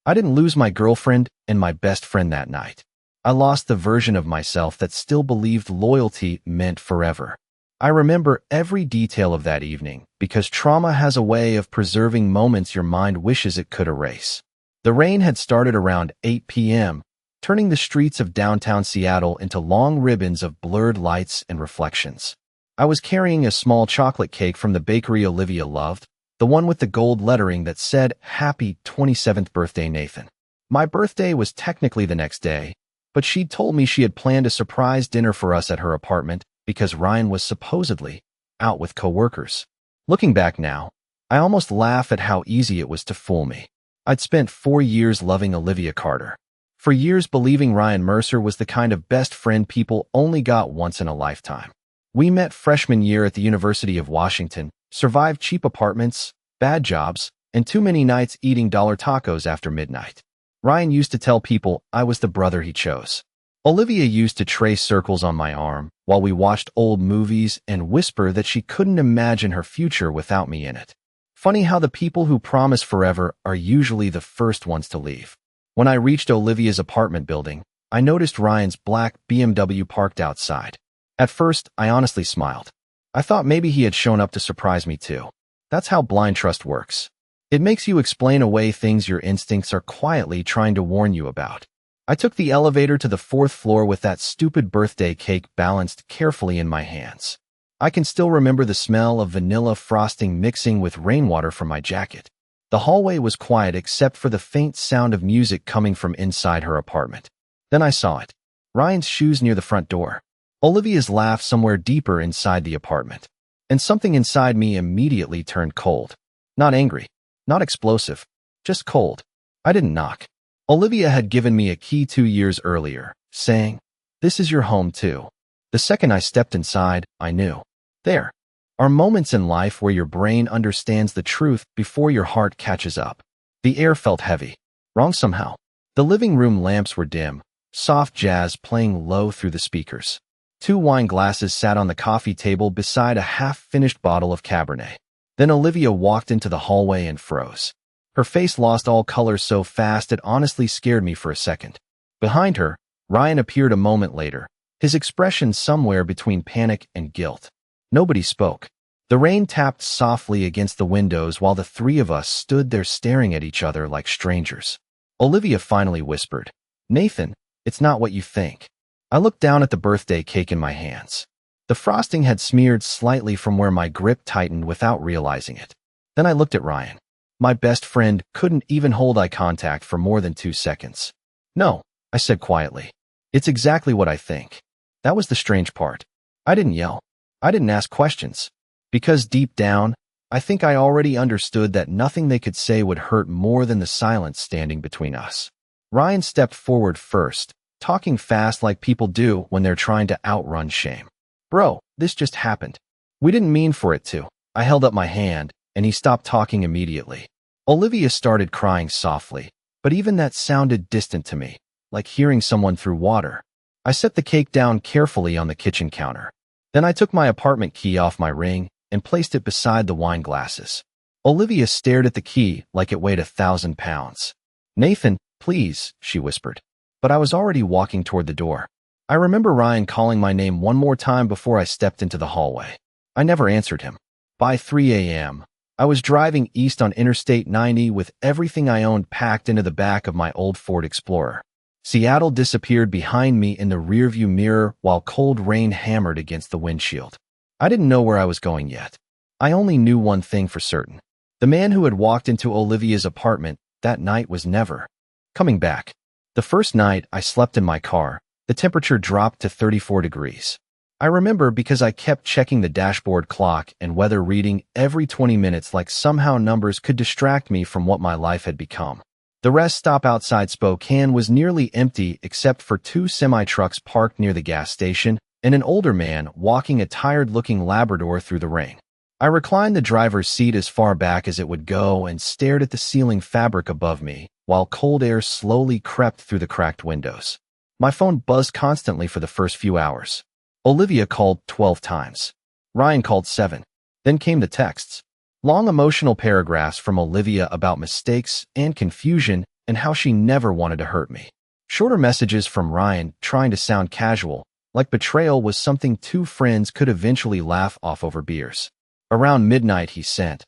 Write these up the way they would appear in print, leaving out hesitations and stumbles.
I didn't lose my girlfriend and my best friend that night. I lost the version of myself that still believed loyalty meant forever. I remember every detail of that evening because trauma has a way of preserving moments your mind wishes it could erase. The rain had started around 8 p.m., turning the streets of downtown Seattle into long ribbons of blurred lights and reflections. I was carrying a small chocolate cake from the bakery Olivia loved, the one with the gold lettering that said, "Happy 27th birthday, Nathan." My birthday was technically the next day, but she'd told me she had planned a surprise dinner for us at her apartment because Ryan was supposedly out with coworkers. Looking back now, I almost laugh at how easy it was to fool me. I'd spent 4 years loving Olivia Carter. For years believing Ryan Mercer was the kind of best friend people only got once in a lifetime. We met freshman year at the University of Washington, survived cheap apartments, bad jobs, and too many nights eating dollar tacos after midnight. Ryan used to tell people I was the brother he chose. Olivia used to trace circles on my arm while we watched old movies and whisper that she couldn't imagine her future without me in it. Funny how the people who promise forever are usually the first ones to leave. When I reached Olivia's apartment building, I noticed Ryan's black BMW parked outside. At first, I honestly smiled. I thought maybe he had shown up to surprise me too. That's how blind trust works. It makes you explain away things your instincts are quietly trying to warn you about. I took the elevator to the 4th floor with that stupid birthday cake balanced carefully in my hands. I can still remember the smell of vanilla frosting mixing with rainwater from my jacket. The hallway was quiet except for the faint sound of music coming from inside her apartment. Then I saw it. Ryan's shoes near the front door. Olivia's laugh somewhere deeper inside the apartment. And something inside me immediately turned cold. Not angry. Not explosive. Just cold. I didn't knock. Olivia had given me a key 2 years earlier, saying, "This is your home too." The second I stepped inside, I knew. There are moments in life where your brain understands the truth before your heart catches up. The air felt heavy. Wrong somehow. The living room lamps were dim, soft jazz playing low through the speakers. 2 wine glasses sat on the coffee table beside a half-finished bottle of Cabernet. Then Olivia walked into the hallway and froze. Her face lost all color so fast it honestly scared me for a second. Behind her, Ryan appeared a moment later, his expression somewhere between panic and guilt. Nobody spoke. The rain tapped softly against the windows while the 3 of us stood there staring at each other like strangers. Olivia finally whispered, "Nathan, it's not what you think." I looked down at the birthday cake in my hands. The frosting had smeared slightly from where my grip tightened without realizing it. Then I looked at Ryan. My best friend couldn't even hold eye contact for more than 2 seconds. "No," I said quietly. "It's exactly what I think." That was the strange part. I didn't yell. I didn't ask questions. Because deep down, I think I already understood that nothing they could say would hurt more than the silence standing between us. Ryan stepped forward first, talking fast like people do when they're trying to outrun shame. "Bro, this just happened. We didn't mean for it to." I held up my hand, and he stopped talking immediately. Olivia started crying softly, but even that sounded distant to me, like hearing someone through water. I set the cake down carefully on the kitchen counter. Then I took my apartment key off my ring and placed it beside the wine glasses. Olivia stared at the key like it weighed 1,000 pounds. "Nathan, please," she whispered. But I was already walking toward the door. I remember Ryan calling my name one more time before I stepped into the hallway. I never answered him. By 3 a.m., I was driving east on Interstate 90 with everything I owned packed into the back of my old Ford Explorer. Seattle disappeared behind me in the rearview mirror while cold rain hammered against the windshield. I didn't know where I was going yet. I only knew one thing for certain. The man who had walked into Olivia's apartment that night was never coming back. The first night I slept in my car, the temperature dropped to 34 degrees. I remember because I kept checking the dashboard clock and weather reading every 20 minutes like somehow numbers could distract me from what my life had become. The rest stop outside Spokane was nearly empty except for 2 semi-trucks parked near the gas station and an older man walking a tired-looking Labrador through the rain. I reclined the driver's seat as far back as it would go and stared at the ceiling fabric above me while cold air slowly crept through the cracked windows. My phone buzzed constantly for the first few hours. Olivia called 12 times. Ryan called 7. Then came the texts. Long emotional paragraphs from Olivia about mistakes and confusion and how she never wanted to hurt me. Shorter messages from Ryan trying to sound casual, like betrayal was something two friends could eventually laugh off over beers. Around midnight he sent,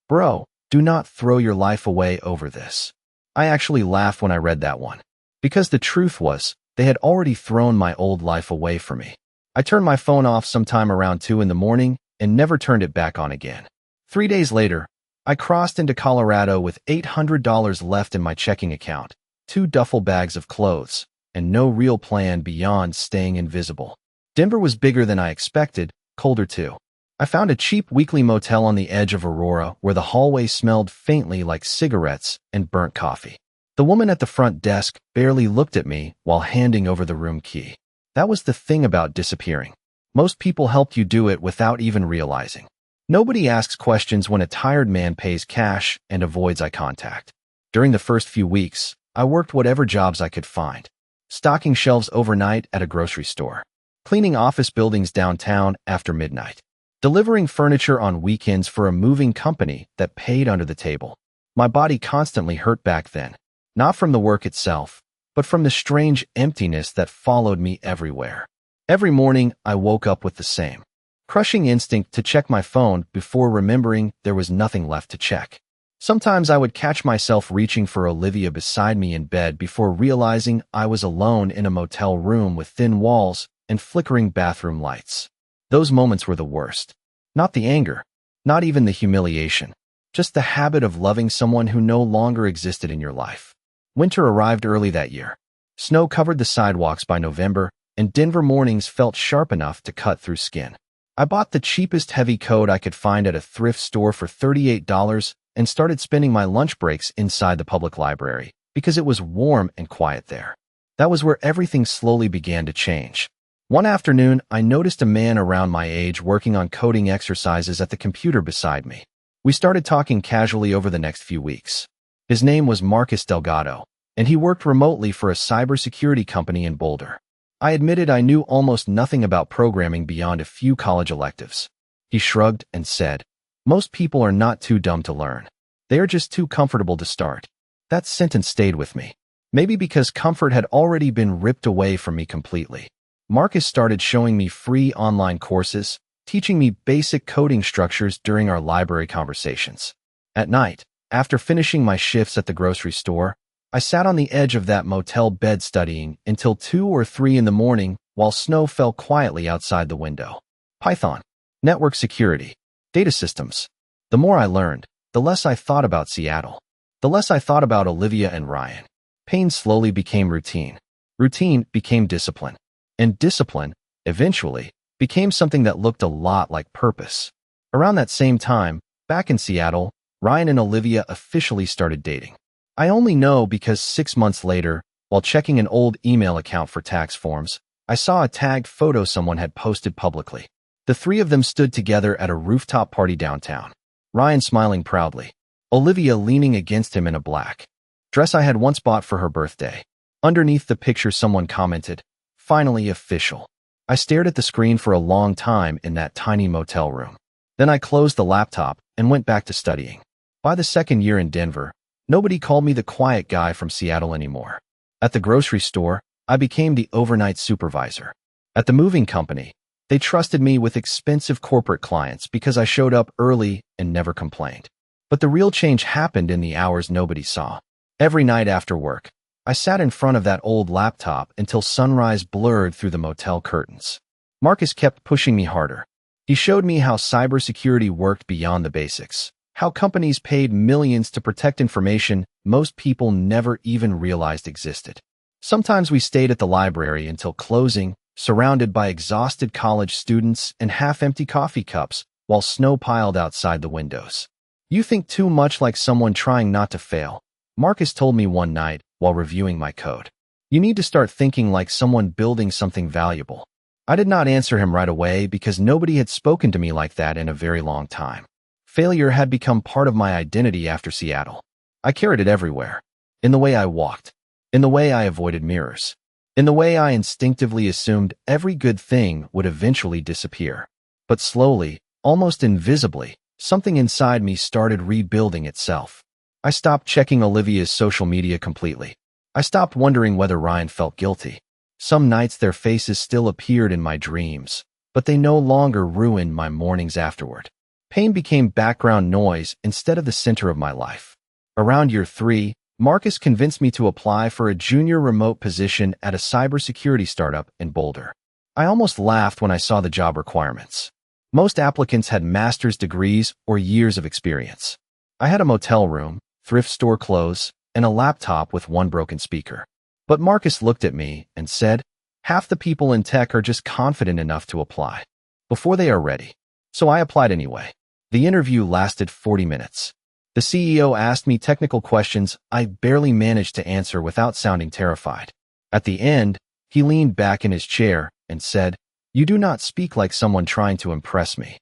"Bro, do not throw your life away over this." I actually laughed when I read that one, because the truth was, they had already thrown my old life away for me. I turned my phone off sometime around 2 in the morning and never turned it back on again. 3 days later, I crossed into Colorado with $800 left in my checking account, 2 duffel bags of clothes, and no real plan beyond staying invisible. Denver was bigger than I expected, colder too. I found a cheap weekly motel on the edge of Aurora where the hallway smelled faintly like cigarettes and burnt coffee. The woman at the front desk barely looked at me while handing over the room key. That was the thing about disappearing. Most people helped you do it without even realizing. Nobody asks questions when a tired man pays cash and avoids eye contact. During the first few weeks, I worked whatever jobs I could find. Stocking shelves overnight at a grocery store. Cleaning office buildings downtown after midnight. Delivering furniture on weekends for a moving company that paid under the table. My body constantly hurt back then. Not from the work itself, but from the strange emptiness that followed me everywhere. Every morning, I woke up with the same crushing instinct to check my phone before remembering there was nothing left to check. Sometimes I would catch myself reaching for Olivia beside me in bed before realizing I was alone in a motel room with thin walls and flickering bathroom lights. Those moments were the worst. Not the anger, not even the humiliation, just the habit of loving someone who no longer existed in your life. Winter arrived early that year. Snow covered the sidewalks by November, and Denver mornings felt sharp enough to cut through skin. I bought the cheapest heavy coat I could find at a thrift store for $38 and started spending my lunch breaks inside the public library because it was warm and quiet there. That was where everything slowly began to change. One afternoon, I noticed a man around my age working on coding exercises at the computer beside me. We started talking casually over the next few weeks. His name was Marcus Delgado, and he worked remotely for a cybersecurity company in Boulder. I admitted I knew almost nothing about programming beyond a few college electives. He shrugged and said, "Most people are not too dumb to learn. They are just too comfortable to start." That sentence stayed with me. Maybe because comfort had already been ripped away from me completely. Marcus started showing me free online courses, teaching me basic coding structures during our library conversations. At night, after finishing my shifts at the grocery store, I sat on the edge of that motel bed studying until 2 or 3 in the morning while snow fell quietly outside the window. Python, network security, data systems. The more I learned, the less I thought about Seattle. The less I thought about Olivia and Ryan. Pain slowly became routine. Routine became discipline. And discipline, eventually, became something that looked a lot like purpose. Around that same time, back in Seattle, Ryan and Olivia officially started dating. I only know because 6 months later, while checking an old email account for tax forms, I saw a tagged photo someone had posted publicly. The 3 of them stood together at a rooftop party downtown. Ryan smiling proudly. Olivia leaning against him in a black dress I had once bought for her birthday. Underneath the picture someone commented, "Finally official." I stared at the screen for a long time in that tiny motel room. Then I closed the laptop and went back to studying. By the second year in Denver, nobody called me the quiet guy from Seattle anymore. At the grocery store, I became the overnight supervisor. At the moving company, they trusted me with expensive corporate clients because I showed up early and never complained. But the real change happened in the hours nobody saw. Every night after work, I sat in front of that old laptop until sunrise blurred through the motel curtains. Marcus kept pushing me harder. He showed me how cybersecurity worked beyond the basics. How companies paid millions to protect information most people never even realized existed. Sometimes we stayed at the library until closing, surrounded by exhausted college students and half-empty coffee cups while snow piled outside the windows. "You think too much like someone trying not to fail," Marcus told me one night while reviewing my code. "You need to start thinking like someone building something valuable." I did not answer him right away because nobody had spoken to me like that in a very long time. Failure had become part of my identity after Seattle. I carried it everywhere. In the way I walked. In the way I avoided mirrors. In the way I instinctively assumed every good thing would eventually disappear. But slowly, almost invisibly, something inside me started rebuilding itself. I stopped checking Olivia's social media completely. I stopped wondering whether Ryan felt guilty. Some nights their faces still appeared in my dreams, but they no longer ruined my mornings afterward. Pain became background noise instead of the center of my life. Around year 3, Marcus convinced me to apply for a junior remote position at a cybersecurity startup in Boulder. I almost laughed when I saw the job requirements. Most applicants had master's degrees or years of experience. I had a motel room, thrift store clothes, and a laptop with one broken speaker. But Marcus looked at me and said, "Half the people in tech are just confident enough to apply before they are ready." So I applied anyway. The interview lasted 40 minutes. The CEO asked me technical questions I barely managed to answer without sounding terrified. At the end, he leaned back in his chair and said, "You do not speak like someone trying to impress me."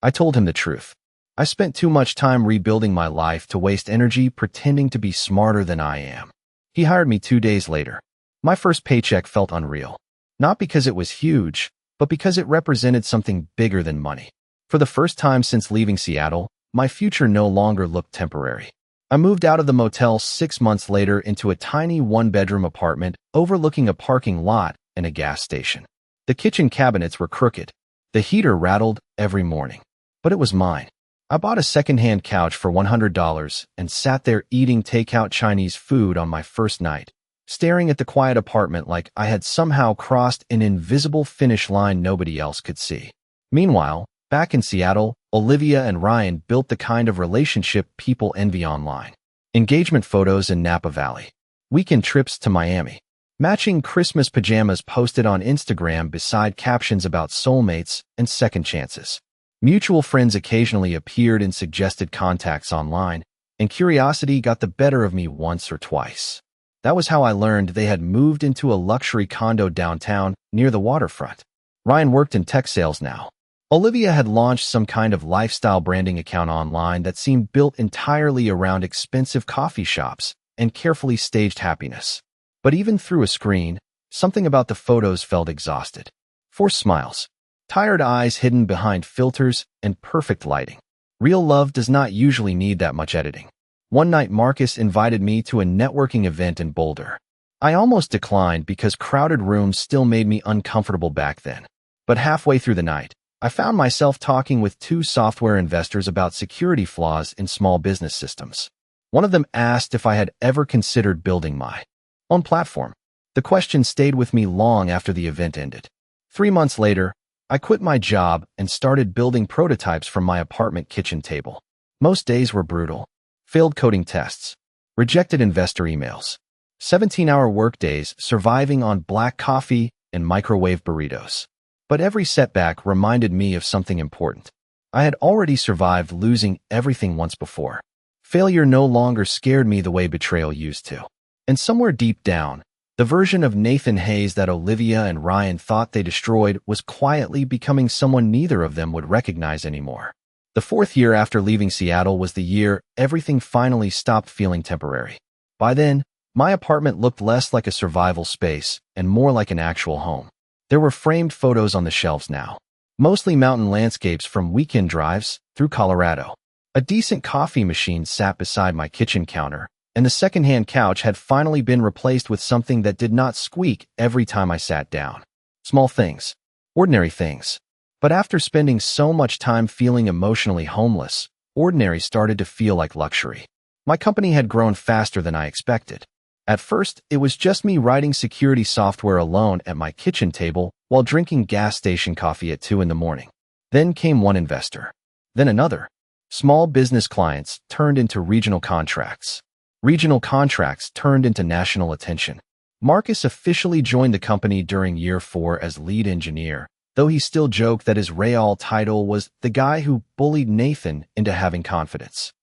I told him the truth. I spent too much time rebuilding my life to waste energy pretending to be smarter than I am. He hired me 2 days later. My first paycheck felt unreal. Not because it was huge, but because it represented something bigger than money. For the first time since leaving Seattle, my future no longer looked temporary. I moved out of the motel 6 months later into a tiny one-bedroom apartment overlooking a parking lot and a gas station. The kitchen cabinets were crooked. The heater rattled every morning. But it was mine. I bought a second-hand couch for $100 and sat there eating takeout Chinese food on my first night, staring at the quiet apartment like I had somehow crossed an invisible finish line nobody else could see. Meanwhile, back in Seattle, Olivia and Ryan built the kind of relationship people envy online. Engagement photos in Napa Valley. Weekend trips to Miami. Matching Christmas pajamas posted on Instagram beside captions about soulmates and second chances. Mutual friends occasionally appeared in suggested contacts online, and curiosity got the better of me once or twice. That was how I learned they had moved into a luxury condo downtown near the waterfront. Ryan worked in tech sales now. Olivia had launched some kind of lifestyle branding account online that seemed built entirely around expensive coffee shops and carefully staged happiness. But even through a screen, something about the photos felt exhausted. Forced smiles. Tired eyes hidden behind filters and perfect lighting. Real love does not usually need that much editing. One night Marcus invited me to a networking event in Boulder. I almost declined because crowded rooms still made me uncomfortable back then. But halfway through the night, I found myself talking with 2 software investors about security flaws in small business systems. One of them asked if I had ever considered building my own platform. The question stayed with me long after the event ended. 3 months later, I quit my job and started building prototypes from my apartment kitchen table. Most days were brutal. Failed coding tests. Rejected investor emails. 17-hour workdays surviving on black coffee and microwave burritos. But every setback reminded me of something important. I had already survived losing everything once before. Failure no longer scared me the way betrayal used to. And somewhere deep down, the version of Nathan Hayes that Olivia and Ryan thought they destroyed was quietly becoming someone neither of them would recognize anymore. The 4th year after leaving Seattle was the year everything finally stopped feeling temporary. By then, my apartment looked less like a survival space and more like an actual home. There were framed photos on the shelves now, mostly mountain landscapes from weekend drives through Colorado. A decent coffee machine sat beside my kitchen counter, and the second-hand couch had finally been replaced with something that did not squeak every time I sat down. Small things. Ordinary things. But after spending so much time feeling emotionally homeless, ordinary started to feel like luxury. My company had grown faster than I expected. At first, it was just me writing security software alone at my kitchen table while drinking gas station coffee at 2 in the morning. Then came one investor. Then another. Small business clients turned into regional contracts. Regional contracts turned into national attention. Marcus officially joined the company during year 4 as lead engineer, though he still joked that his real title was the guy who bullied Nathan into having confidence.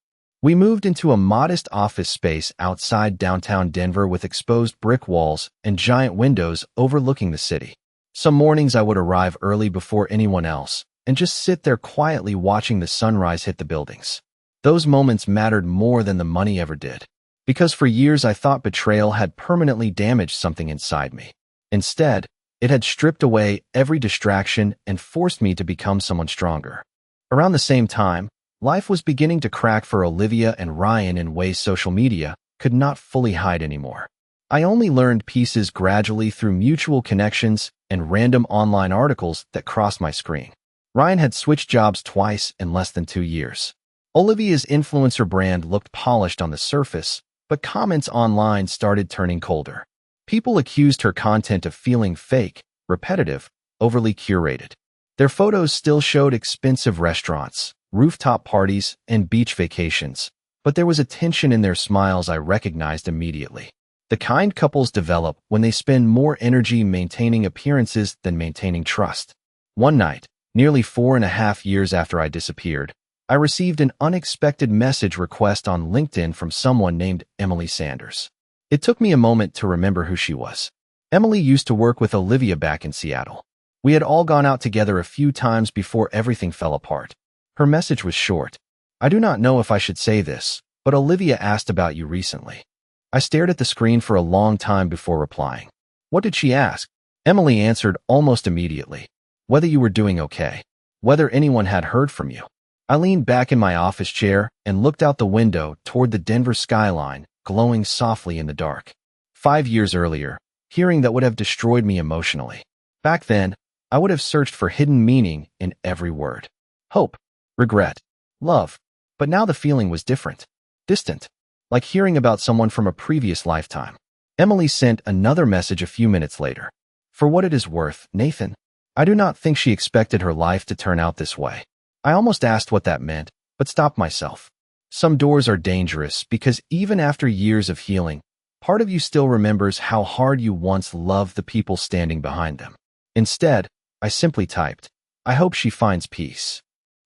We moved into a modest office space outside downtown Denver with exposed brick walls and giant windows overlooking the city. Some mornings I would arrive early before anyone else and just sit there quietly watching the sunrise hit the buildings. Those moments mattered more than the money ever did. Because for years I thought betrayal had permanently damaged something inside me. Instead, it had stripped away every distraction and forced me to become someone stronger. Around the same time, Life was beginning to crack for Olivia and Ryan in ways social media could not fully hide anymore. I only learned pieces gradually through mutual connections and random online articles that crossed my screen. Ryan had switched jobs twice in less than 2 years. Olivia's influencer brand looked polished on the surface, but comments online started turning colder. People accused her content of feeling fake, repetitive, overly curated. Their photos still showed expensive restaurants, rooftop parties, and beach vacations, but there was a tension in their smiles I recognized immediately. The kind couples develop when they spend more energy maintaining appearances than maintaining trust. One night, nearly 4.5 years after I disappeared, I received an unexpected message request on LinkedIn from someone named Emily Sanders. It took me a moment to remember who she was. Emily used to work with Olivia back in Seattle. We had all gone out together a few times before everything fell apart. Her message was short. I do not know if I should say this, but Olivia asked about you recently. I stared at the screen for a long time before replying. What did she ask? Emily answered almost immediately. Whether you were doing okay. Whether anyone had heard from you. I leaned back in my office chair and looked out the window toward the Denver skyline, glowing softly in the dark. 5 years earlier, hearing that would have destroyed me emotionally. Back then, I would have searched for hidden meaning in every word. Hope, regret, love. But now the feeling was different. Distant. Like hearing about someone from a previous lifetime. Emily sent another message a few minutes later. For what it is worth, Nathan, I do not think she expected her life to turn out this way. I almost asked what that meant, but stopped myself. Some doors are dangerous because even after years of healing, part of you still remembers how hard you once loved the people standing behind them. Instead, I simply typed, I hope she finds peace.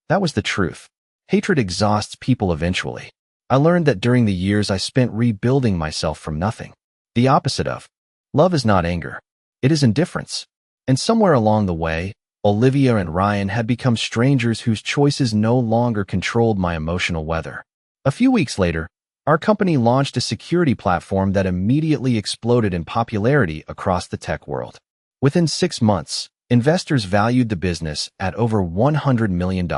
That was the truth. Hatred exhausts people eventually. I learned that during the years I spent rebuilding myself from nothing. The opposite of love is not anger. It is indifference. And somewhere along the way, Olivia and Ryan had become strangers whose choices no longer controlled my emotional weather. A few weeks later, our company launched a security platform that immediately exploded in popularity across the tech world. Within 6 months, investors valued the business at over $100 million.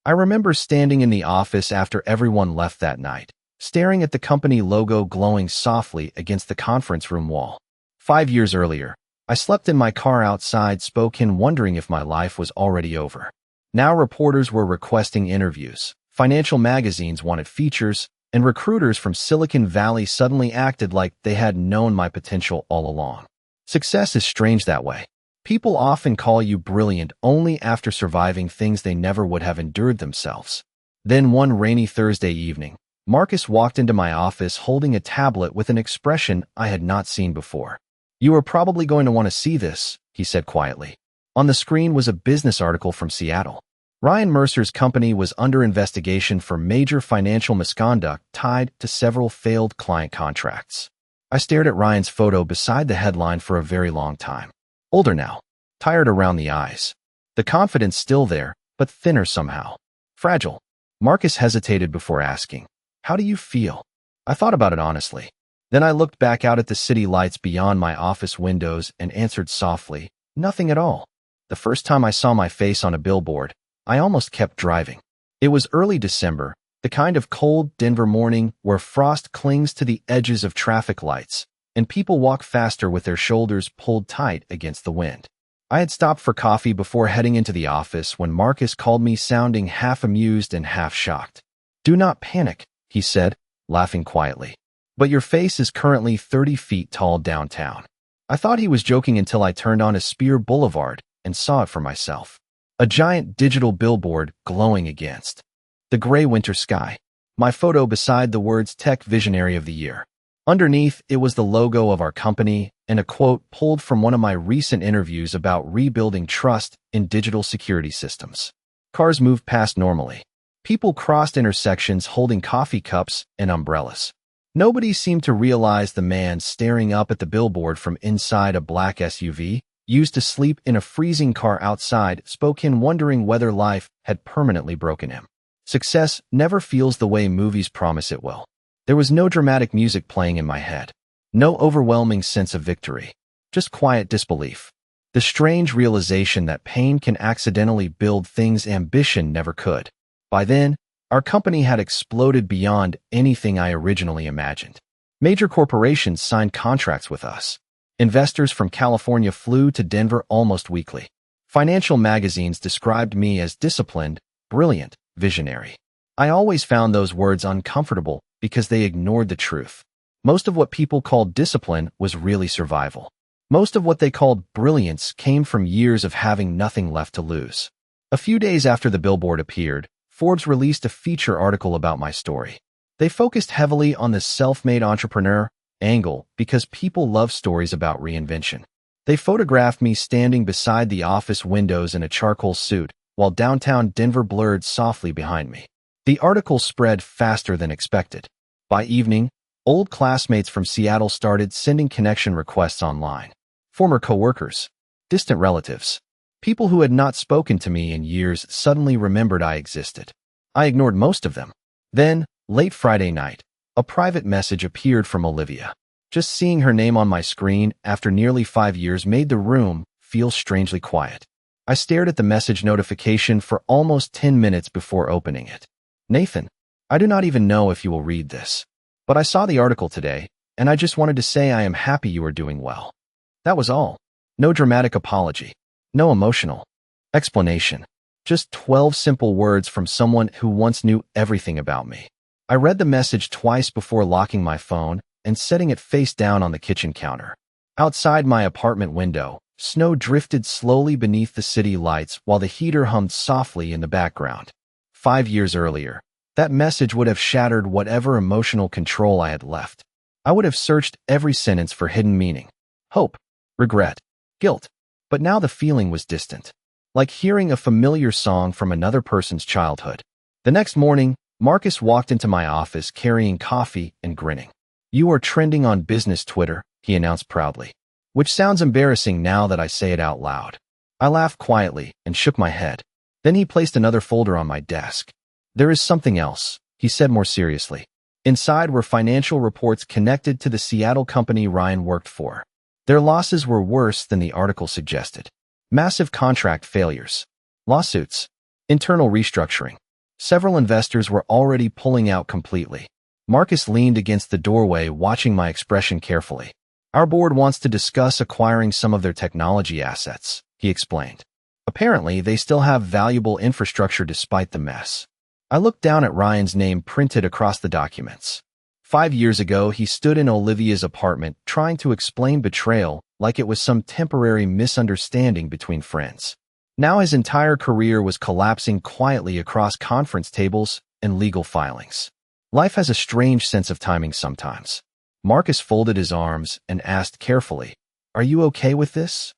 I remember standing in the office after everyone left that night, staring at the company logo glowing softly against the conference room wall. 5 years earlier, I slept in my car outside Spokane wondering if my life was already over. Now reporters were requesting interviews, financial magazines wanted features, and recruiters from Silicon Valley suddenly acted like they had known my potential all along. Success is strange that way. People often call you brilliant only after surviving things they never would have endured themselves. Then one rainy Thursday evening, Marcus walked into my office holding a tablet with an expression I had not seen before. You are probably going to want to see this, he said quietly. On the screen was a business article from Seattle. Ryan Mercer's company was under investigation for major financial misconduct tied to several failed client contracts. I stared at Ryan's photo beside the headline for a very long time. Older now, tired around the eyes. The confidence still there, but thinner somehow. Fragile. Marcus hesitated before asking, How do you feel? I thought about it honestly. Then I looked back out at the city lights beyond my office windows and answered softly, Nothing at all. The first time I saw my face on a billboard, I almost kept driving. It was early December, the kind of cold Denver morning where frost clings to the edges of traffic lights, and people walk faster with their shoulders pulled tight against the wind. I had stopped for coffee before heading into the office when Marcus called me sounding half amused and half shocked. Do not panic, he said, laughing quietly. But your face is currently 30 feet tall downtown. I thought he was joking until I turned on a Spear Boulevard and saw it for myself. A giant digital billboard glowing against the gray winter sky. My photo beside the words Tech Visionary of the Year. Underneath, it was the logo of our company and a quote pulled from one of my recent interviews about rebuilding trust in digital security systems. Cars moved past normally. People crossed intersections holding coffee cups and umbrellas. Nobody seemed to realize the man staring up at the billboard from inside a black SUV, used to sleep in a freezing car outside, spoke in wondering whether life had permanently broken him. Success never feels the way movies promise it will. There was no dramatic music playing in my head. No overwhelming sense of victory. Just quiet disbelief. The strange realization that pain can accidentally build things ambition never could. By then, Our company had exploded beyond anything I originally imagined. Major corporations signed contracts with us. Investors from California flew to Denver almost weekly. Financial magazines described me as disciplined, brilliant, visionary. I always found those words uncomfortable because they ignored the truth. Most of what people called discipline was really survival. Most of what they called brilliance came from years of having nothing left to lose. A few days after the billboard appeared, Forbes released a feature article about my story. They focused heavily on the self-made entrepreneur angle because people love stories about reinvention. They photographed me standing beside the office windows in a charcoal suit, while downtown Denver blurred softly behind me. The article spread faster than expected. By evening, old classmates from Seattle started sending connection requests online. Former coworkers, distant relatives, people who had not spoken to me in years suddenly remembered I existed. I ignored most of them. Then, late Friday night, a private message appeared from Olivia. Just seeing her name on my screen after nearly 5 years made the room feel strangely quiet. I stared at the message notification for almost 10 minutes before opening it. Nathan, I do not even know if you will read this, but I saw the article today, and I just wanted to say I am happy you are doing well. That was all. No dramatic apology. No emotional explanation. Just 12 simple words from someone who once knew everything about me. I read the message twice before locking my phone and setting it face down on the kitchen counter. Outside my apartment window, snow drifted slowly beneath the city lights while the heater hummed softly in the background. 5 years earlier, that message would have shattered whatever emotional control I had left. I would have searched every sentence for hidden meaning, hope, regret, guilt. But now the feeling was distant, like hearing a familiar song from another person's childhood. The next morning, Marcus walked into my office carrying coffee and grinning. "You are trending on business Twitter," he announced proudly, which sounds embarrassing now that I say it out loud. I laughed quietly and shook my head. Then he placed another folder on my desk. "There is something else," he said more seriously. Inside were financial reports connected to the Seattle company Ryan worked for. Their losses were worse than the article suggested. Massive contract failures, lawsuits, internal restructuring. Several investors were already pulling out completely. Marcus leaned against the doorway, watching my expression carefully. "Our board wants to discuss acquiring some of their technology assets," he explained. "Apparently, they still have valuable infrastructure despite the mess." I looked down at Ryan's name printed across the documents. 5 years ago, he stood in Olivia's apartment trying to explain betrayal like it was some temporary misunderstanding between friends. Now his entire career was collapsing quietly across conference tables and legal filings. Life has a strange sense of timing sometimes. Marcus folded his arms and asked carefully, "Are you okay with this?"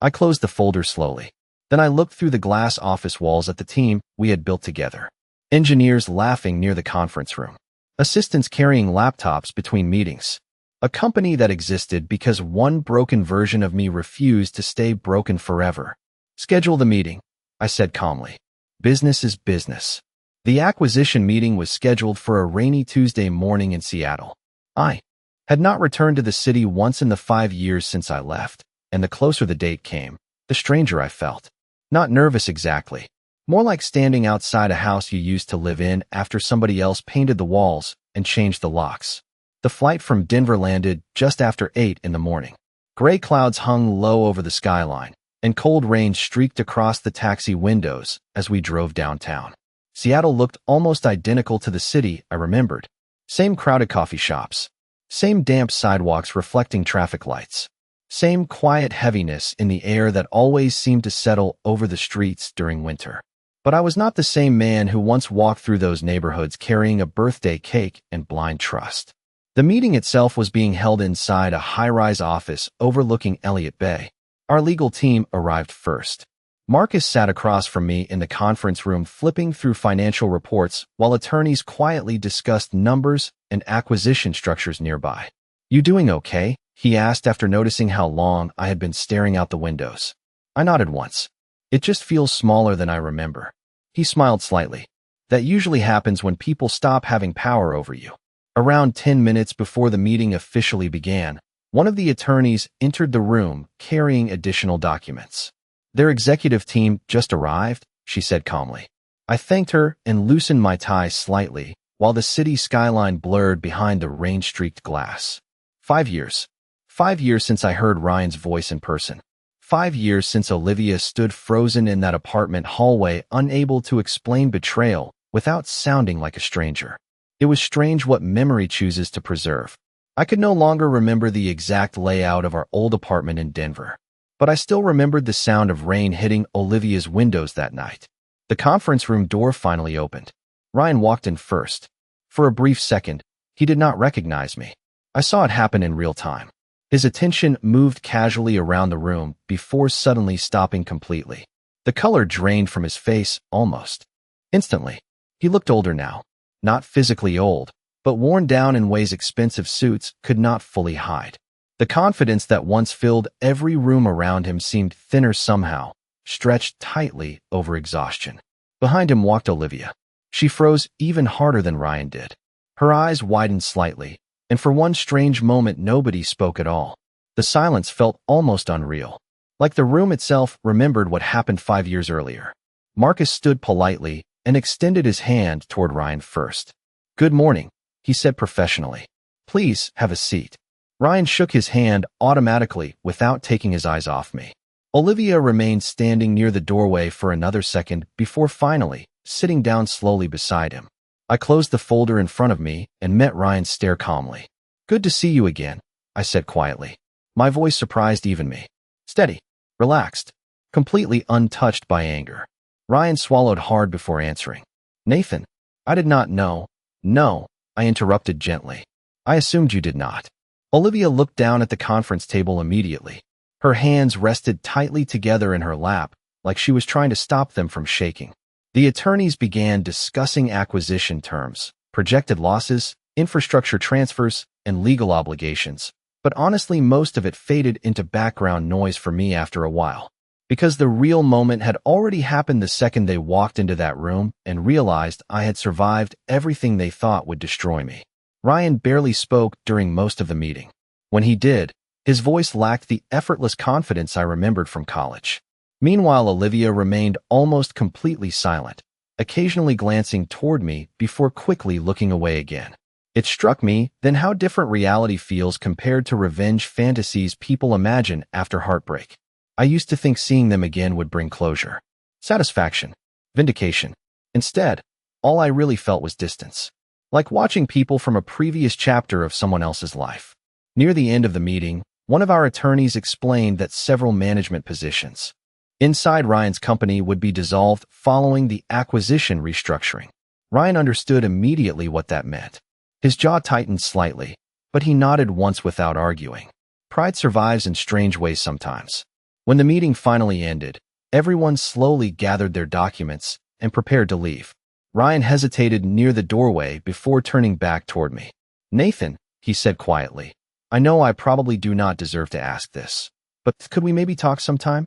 I closed the folder slowly. Then I looked through the glass office walls at the team we had built together. Engineers laughing near the conference room. Assistants carrying laptops between meetings. A company that existed because one broken version of me refused to stay broken forever. "Schedule the meeting," I said calmly. "Business is business." The acquisition meeting was scheduled for a rainy Tuesday morning in Seattle. I had not returned to the city once in the 5 years since I left, and the closer the date came, the stranger I felt. Not nervous exactly. More like standing outside a house you used to live in after somebody else painted the walls and changed the locks. The flight from Denver landed just after 8 in the morning. Gray clouds hung low over the skyline, and cold rain streaked across the taxi windows as we drove downtown. Seattle looked almost identical to the city I remembered. Same crowded coffee shops. Same damp sidewalks reflecting traffic lights. Same quiet heaviness in the air that always seemed to settle over the streets during winter. But I was not the same man who once walked through those neighborhoods carrying a birthday cake and blind trust. The meeting itself was being held inside a high-rise office overlooking Elliott Bay. Our legal team arrived first. Marcus sat across from me in the conference room flipping through financial reports while attorneys quietly discussed numbers and acquisition structures nearby. "You doing okay?" he asked after noticing how long I had been staring out the windows. I nodded once. "It just feels smaller than I remember." He smiled slightly. "That usually happens when people stop having power over you." Around 10 minutes before the meeting officially began, one of the attorneys entered the room carrying additional documents. "Their executive team just arrived," she said calmly. I thanked her and loosened my tie slightly, while the city skyline blurred behind the rain-streaked glass. 5 years. 5 years since I heard Ryan's voice in person. 5 years since Olivia stood frozen in that apartment hallway, unable to explain betrayal without sounding like a stranger. It was strange what memory chooses to preserve. I could no longer remember the exact layout of our old apartment in Denver, but I still remembered the sound of rain hitting Olivia's windows that night. The conference room door finally opened. Ryan walked in first. For a brief second, he did not recognize me. I saw it happen in real time. His attention moved casually around the room before suddenly stopping completely. The color drained from his face almost instantly. He looked older now. Not physically old, but worn down in ways expensive suits could not fully hide. The confidence that once filled every room around him seemed thinner somehow, stretched tightly over exhaustion. Behind him walked Olivia. She froze even harder than Ryan did. Her eyes widened slightly, and for one strange moment nobody spoke at all. The silence felt almost unreal, like the room itself remembered what happened 5 years earlier. Marcus stood politely and extended his hand toward Ryan first. "Good morning," he said professionally. "Please have a seat." Ryan shook his hand automatically without taking his eyes off me. Olivia remained standing near the doorway for another second before finally sitting down slowly beside him. I closed the folder in front of me and met Ryan's stare calmly. "Good to see you again," I said quietly. My voice surprised even me. Steady, relaxed, completely untouched by anger. Ryan swallowed hard before answering. "Nathan, I did not know." "No," I interrupted gently. "I assumed you did not." Olivia looked down at the conference table immediately. Her hands rested tightly together in her lap, like she was trying to stop them from shaking. The attorneys began discussing acquisition terms, projected losses, infrastructure transfers, and legal obligations. But honestly, most of it faded into background noise for me after a while, because the real moment had already happened the second they walked into that room and realized I had survived everything they thought would destroy me. Ryan barely spoke during most of the meeting. When he did, his voice lacked the effortless confidence I remembered from college. Meanwhile, Olivia remained almost completely silent, occasionally glancing toward me before quickly looking away again. It struck me then how different reality feels compared to revenge fantasies people imagine after heartbreak. I used to think seeing them again would bring closure, satisfaction, vindication. Instead, all I really felt was distance, like watching people from a previous chapter of someone else's life. Near the end of the meeting, one of our attorneys explained that several management positions inside Ryan's company would be dissolved following the acquisition restructuring. Ryan understood immediately what that meant. His jaw tightened slightly, but he nodded once without arguing. Pride survives in strange ways sometimes. When the meeting finally ended, everyone slowly gathered their documents and prepared to leave. Ryan hesitated near the doorway before turning back toward me. "Nathan," he said quietly, "I know I probably do not deserve to ask this, but could we maybe talk sometime?"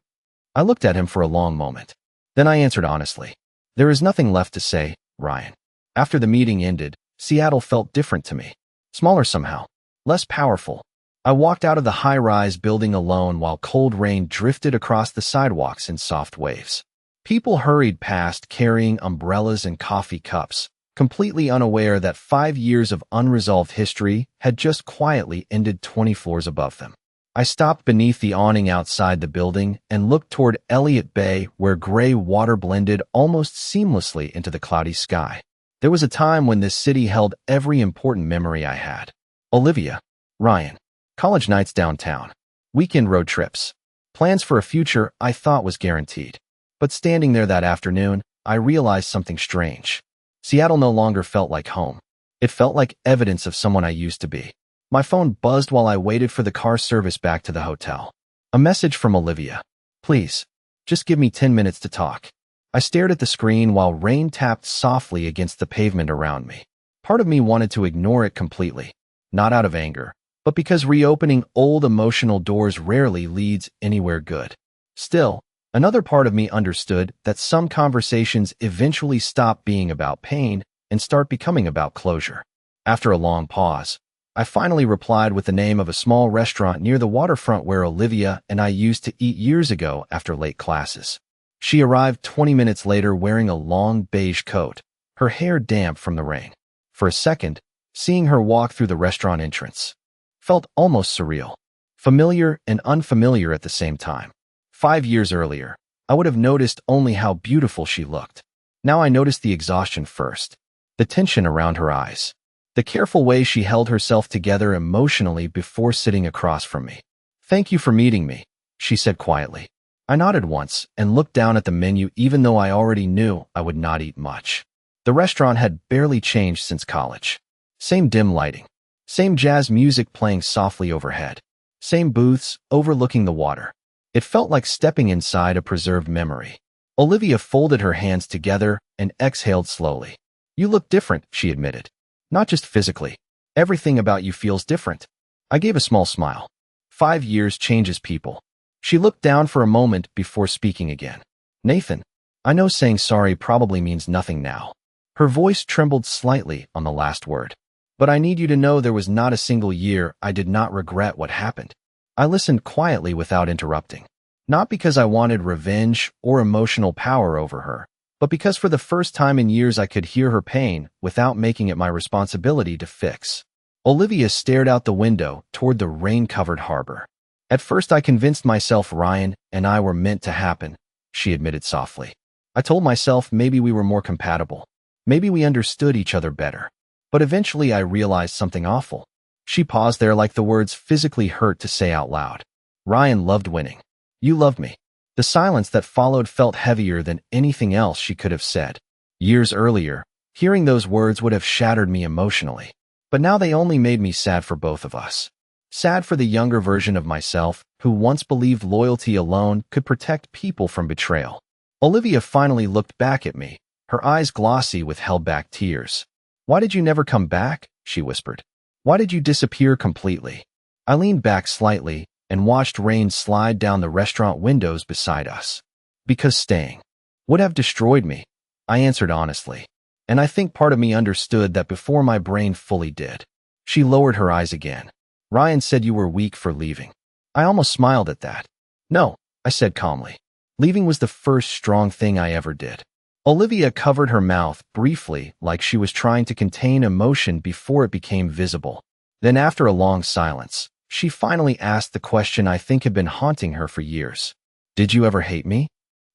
I looked at him for a long moment. Then I answered honestly, "There is nothing left to say, Ryan." After the meeting ended, Seattle felt different to me. Smaller somehow. Less powerful. I walked out of the high-rise building alone while cold rain drifted across the sidewalks in soft waves. People hurried past carrying umbrellas and coffee cups, completely unaware that 5 years of unresolved history had just quietly ended 20 floors above them. I stopped beneath the awning outside the building and looked toward Elliott Bay, where gray water blended almost seamlessly into the cloudy sky. There was a time when this city held every important memory I had. Olivia, Ryan, college nights downtown, weekend road trips, plans for a future I thought was guaranteed. But standing there that afternoon, I realized something strange. Seattle no longer felt like home. It felt like evidence of someone I used to be. My phone buzzed while I waited for the car service back to the hotel. A message from Olivia. "Please, just give me 10 minutes to talk." I stared at the screen while rain tapped softly against the pavement around me. Part of me wanted to ignore it completely, not out of anger, but because reopening old emotional doors rarely leads anywhere good. Still, another part of me understood that some conversations eventually stop being about pain and start becoming about closure. After a long pause, I finally replied with the name of a small restaurant near the waterfront where Olivia and I used to eat years ago after late classes. She arrived 20 minutes later wearing a long beige coat, her hair damp from the rain. For a second, seeing her walk through the restaurant entrance felt almost surreal, familiar and unfamiliar at the same time. 5 years earlier, I would have noticed only how beautiful she looked. Now I noticed the exhaustion first, the tension around her eyes, the careful way she held herself together emotionally before sitting across from me. "Thank you for meeting me," she said quietly. I nodded once and looked down at the menu even though I already knew I would not eat much. The restaurant had barely changed since college. Same dim lighting, same jazz music playing softly overhead, same booths overlooking the water. It felt like stepping inside a preserved memory. Olivia folded her hands together and exhaled slowly. "You look different," she admitted. "Not just physically. Everything about you feels different." I gave a small smile. 5 years changes people. She looked down for a moment before speaking again. "Nathan, I know saying sorry probably means nothing now." Her voice trembled slightly on the last word. "But I need you to know there was not a single year I did not regret what happened." I listened quietly without interrupting. Not because I wanted revenge or emotional power over her, but because for the first time in years I could hear her pain without making it my responsibility to fix. Olivia stared out the window toward the rain-covered harbor. "At first I convinced myself Ryan and I were meant to happen," she admitted softly. "I told myself maybe we were more compatible. Maybe we understood each other better. But eventually I realized something awful." She paused there like the words physically hurt to say out loud. "Ryan loved winning. You loved me." The silence that followed felt heavier than anything else she could have said. Years earlier, hearing those words would have shattered me emotionally. But now they only made me sad for both of us. Sad for the younger version of myself, who once believed loyalty alone could protect people from betrayal. Olivia finally looked back at me, her eyes glossy with held-back tears. "Why did you never come back?" she whispered. "Why did you disappear completely?" I leaned back slightly and watched rain slide down the restaurant windows beside us. "Because staying would have destroyed me," I answered honestly. And I think part of me understood that before my brain fully did. She lowered her eyes again. "Ryan said you were weak for leaving." I almost smiled at that. "No," I said calmly. "Leaving was the first strong thing I ever did." Olivia covered her mouth briefly, like she was trying to contain emotion before it became visible. Then after a long silence, she finally asked the question I think had been haunting her for years. "Did you ever hate me?"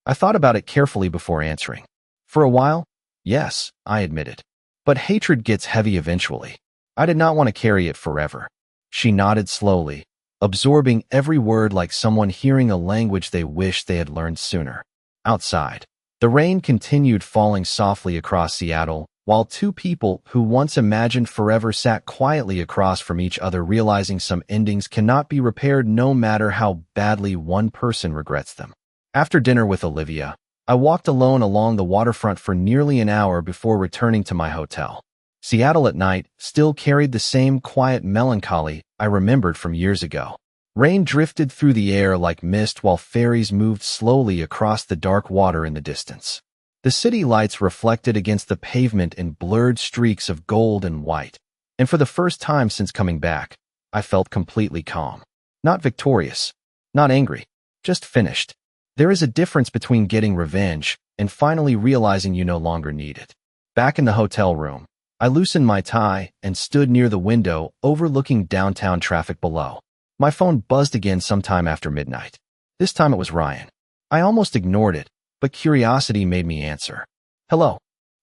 I thought about it carefully before answering. For a while, yes, I admitted. But hatred gets heavy eventually. I did not want to carry it forever. She nodded slowly, absorbing every word like someone hearing a language they wished they had learned sooner. Outside, the rain continued falling softly across Seattle, while two people who once imagined forever sat quietly across from each other, realizing some endings cannot be repaired no matter how badly one person regrets them. After dinner with Olivia, I walked alone along the waterfront for nearly an hour before returning to my hotel. Seattle at night still carried the same quiet melancholy I remembered from years ago. Rain drifted through the air like mist while ferries moved slowly across the dark water in the distance. The city lights reflected against the pavement in blurred streaks of gold and white. And for the first time since coming back, I felt completely calm. Not victorious, not angry, just finished. There is a difference between getting revenge and finally realizing you no longer need it. Back in the hotel room, I loosened my tie and stood near the window overlooking downtown traffic below. My phone buzzed again sometime after midnight. This time it was Ryan. I almost ignored it, but curiosity made me answer. "Hello."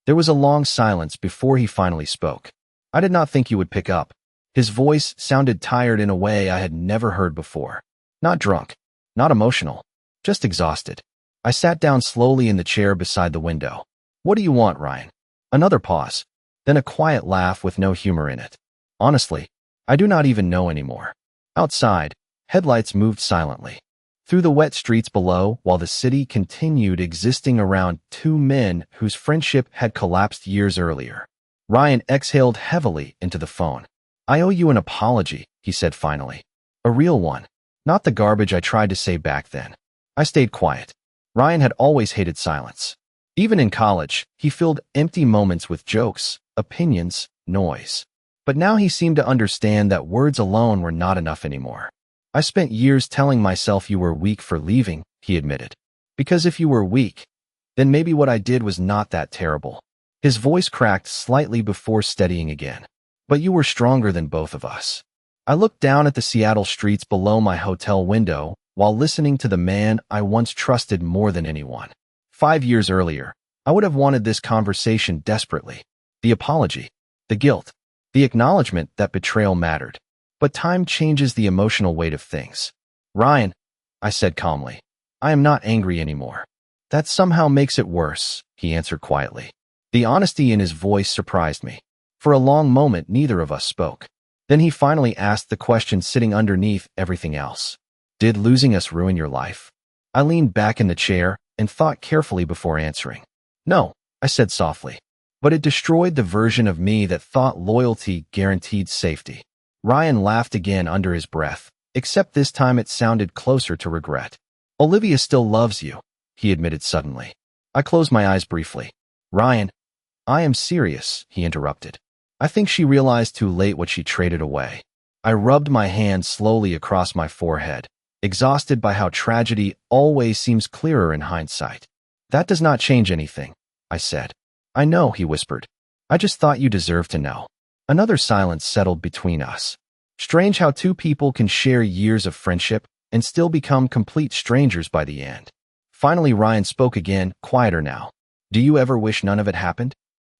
There was a long silence before he finally spoke. "I did not think you would pick up." His voice sounded tired in a way I had never heard before. Not drunk, not emotional, just exhausted. I sat down slowly in the chair beside the window. "What do you want, Ryan?" Another pause, then a quiet laugh with no humor in it. "Honestly, I do not even know anymore." Outside, headlights moved silently through the wet streets below while the city continued existing around two men whose friendship had collapsed years earlier. Ryan exhaled heavily into the phone. "I owe you an apology," he said finally. "A real one, not the garbage I tried to say back then." I stayed quiet. Ryan had always hated silence. Even in college, he filled empty moments with jokes, opinions, noise. But now he seemed to understand that words alone were not enough anymore. "I spent years telling myself you were weak for leaving," he admitted. Because if you were weak, then maybe what I did was not that terrible. His voice cracked slightly before steadying again. But you were stronger than both of us. I looked down at the Seattle streets below my hotel window while listening to the man I once trusted more than anyone. 5 years earlier, I would have wanted this conversation desperately. The apology, the guilt, the acknowledgement that betrayal mattered. But time changes the emotional weight of things. Ryan, I said calmly, I am not angry anymore. That somehow makes it worse, he answered quietly. The honesty in his voice surprised me. For a long moment, neither of us spoke. Then he finally asked the question sitting underneath everything else. Did losing us ruin your life? I leaned back in the chair and thought carefully before answering. No, I said softly. But it destroyed the version of me that thought loyalty guaranteed safety. Ryan laughed again under his breath, except this time it sounded closer to regret. Olivia still loves you, he admitted suddenly. I closed my eyes briefly. Ryan, I am serious, he interrupted. I think she realized too late what she traded away. I rubbed my hand slowly across my forehead, exhausted by how tragedy always seems clearer in hindsight. That does not change anything, I said. I know, he whispered. I just thought you deserved to know. Another silence settled between us. Strange how two people can share years of friendship and still become complete strangers by the end. Finally, Ryan spoke again, quieter now. Do you ever wish none of it happened?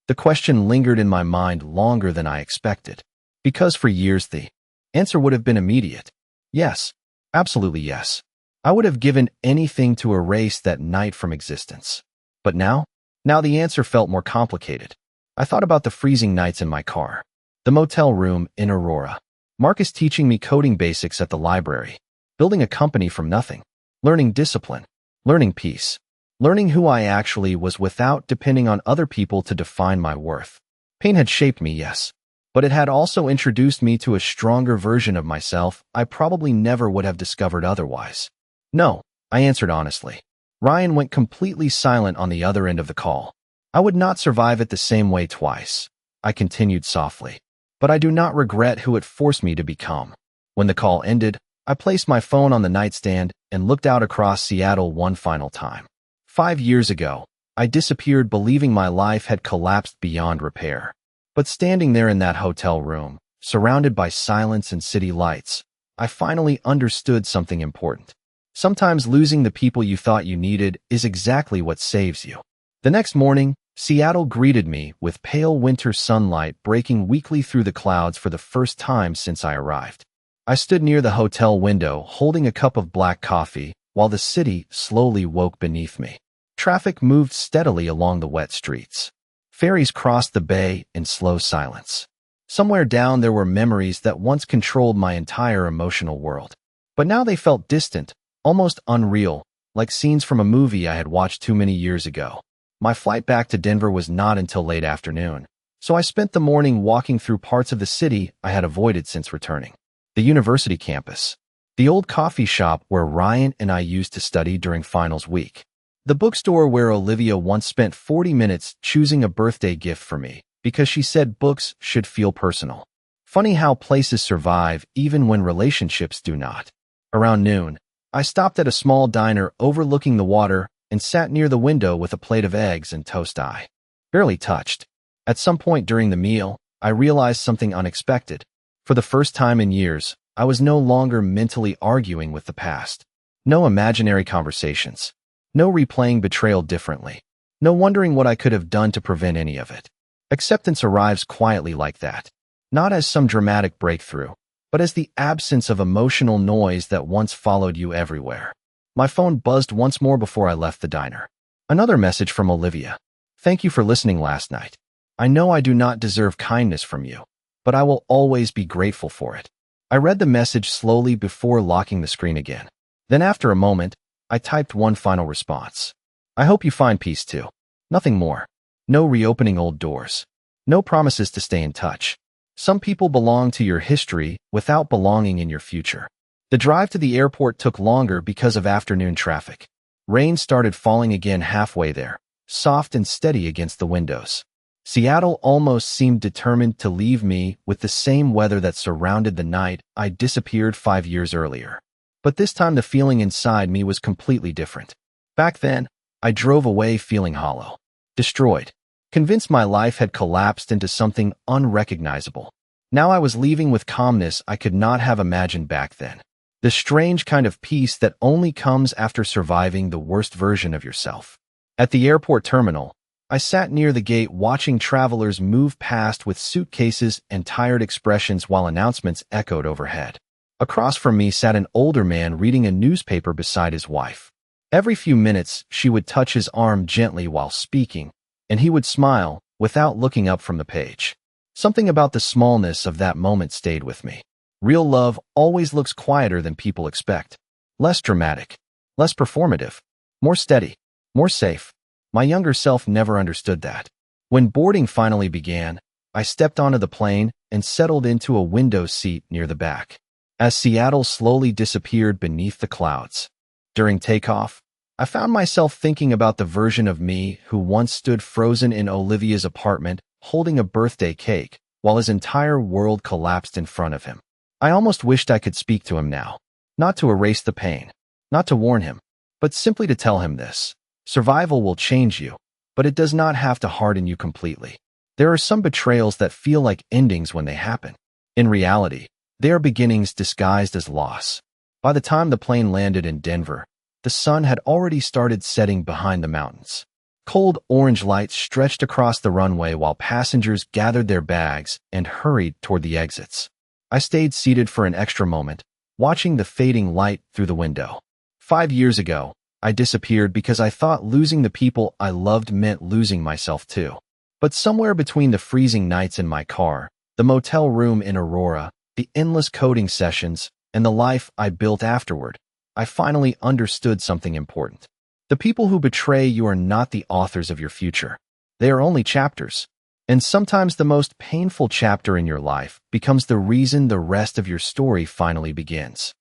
The question lingered in my mind longer than I expected, because for years the answer would have been immediate. Yes, absolutely yes. I would have given anything to erase that night from existence. But now the answer felt more complicated. I thought about the freezing nights in my car, the motel room in Aurora, Marcus teaching me coding basics at the library, building a company from nothing, learning discipline, learning peace. Learning who I actually was without depending on other people to define my worth. Pain had shaped me, yes, but it had also introduced me to a stronger version of myself I probably never would have discovered otherwise. No, I answered honestly. Ryan went completely silent on the other end of the call. I would not survive it the same way twice. I continued softly. But I do not regret who it forced me to become. When the call ended, I placed my phone on the nightstand and looked out across Seattle one final time. 5 years ago, I disappeared believing my life had collapsed beyond repair. But standing there in that hotel room, surrounded by silence and city lights, I finally understood something important. Sometimes losing the people you thought you needed is exactly what saves you. The next morning, Seattle greeted me with pale winter sunlight breaking weakly through the clouds for the first time since I arrived. I stood near the hotel window holding a cup of black coffee while the city slowly woke beneath me. Traffic moved steadily along the wet streets. Ferries crossed the bay in slow silence. Somewhere down there were memories that once controlled my entire emotional world. But now they felt distant, almost unreal, like scenes from a movie I had watched too many years ago. My flight back to Denver was not until late afternoon, so I spent the morning walking through parts of the city I had avoided since returning. The university campus. The old coffee shop where Ryan and I used to study during finals week. The bookstore where Olivia once spent 40 minutes choosing a birthday gift for me because she said books should feel personal. Funny how places survive even when relationships do not. Around noon, I stopped at a small diner overlooking the water and sat near the window with a plate of eggs and toast I barely touched. At some point during the meal, I realized something unexpected. For the first time in years, I was no longer mentally arguing with the past. No imaginary conversations. No replaying betrayal differently. No wondering what I could have done to prevent any of it. Acceptance arrives quietly like that. Not as some dramatic breakthrough, but as the absence of emotional noise that once followed you everywhere. My phone buzzed once more before I left the diner. Another message from Olivia. Thank you for listening last night. I know I do not deserve kindness from you, but I will always be grateful for it. I read the message slowly before locking the screen again. Then after a moment, I typed one final response. I hope you find peace too. Nothing more. No reopening old doors. No promises to stay in touch. Some people belong to your history without belonging in your future. The drive to the airport took longer because of afternoon traffic. Rain started falling again halfway there, soft and steady against the windows. Seattle almost seemed determined to leave me with the same weather that surrounded the night I disappeared 5 years earlier. But this time the feeling inside me was completely different. Back then, I drove away feeling hollow, destroyed, convinced my life had collapsed into something unrecognizable. Now I was leaving with calmness I could not have imagined back then. The strange kind of peace that only comes after surviving the worst version of yourself. At the airport terminal, I sat near the gate watching travelers move past with suitcases and tired expressions while announcements echoed overhead. Across from me sat an older man reading a newspaper beside his wife. Every few minutes, she would touch his arm gently while speaking, and he would smile without looking up from the page. Something about the smallness of that moment stayed with me. Real love always looks quieter than people expect. Less dramatic, less performative, more steady, more safe. My younger self never understood that. When boarding finally began, I stepped onto the plane and settled into a window seat near the back. As Seattle slowly disappeared beneath the clouds. During takeoff, I found myself thinking about the version of me who once stood frozen in Olivia's apartment holding a birthday cake while his entire world collapsed in front of him. I almost wished I could speak to him now, not to erase the pain, not to warn him, but simply to tell him this. Survival will change you, but it does not have to harden you completely. There are some betrayals that feel like endings when they happen. In reality, they are beginnings disguised as loss. By the time the plane landed in Denver, the sun had already started setting behind the mountains. Cold orange lights stretched across the runway while passengers gathered their bags and hurried toward the exits. I stayed seated for an extra moment, watching the fading light through the window. 5 years ago, I disappeared because I thought losing the people I loved meant losing myself too. But somewhere between the freezing nights in my car, the motel room in Aurora, the endless coding sessions, and the life I built afterward, I finally understood something important. The people who betray you are not the authors of your future. They are only chapters. And sometimes the most painful chapter in your life becomes the reason the rest of your story finally begins.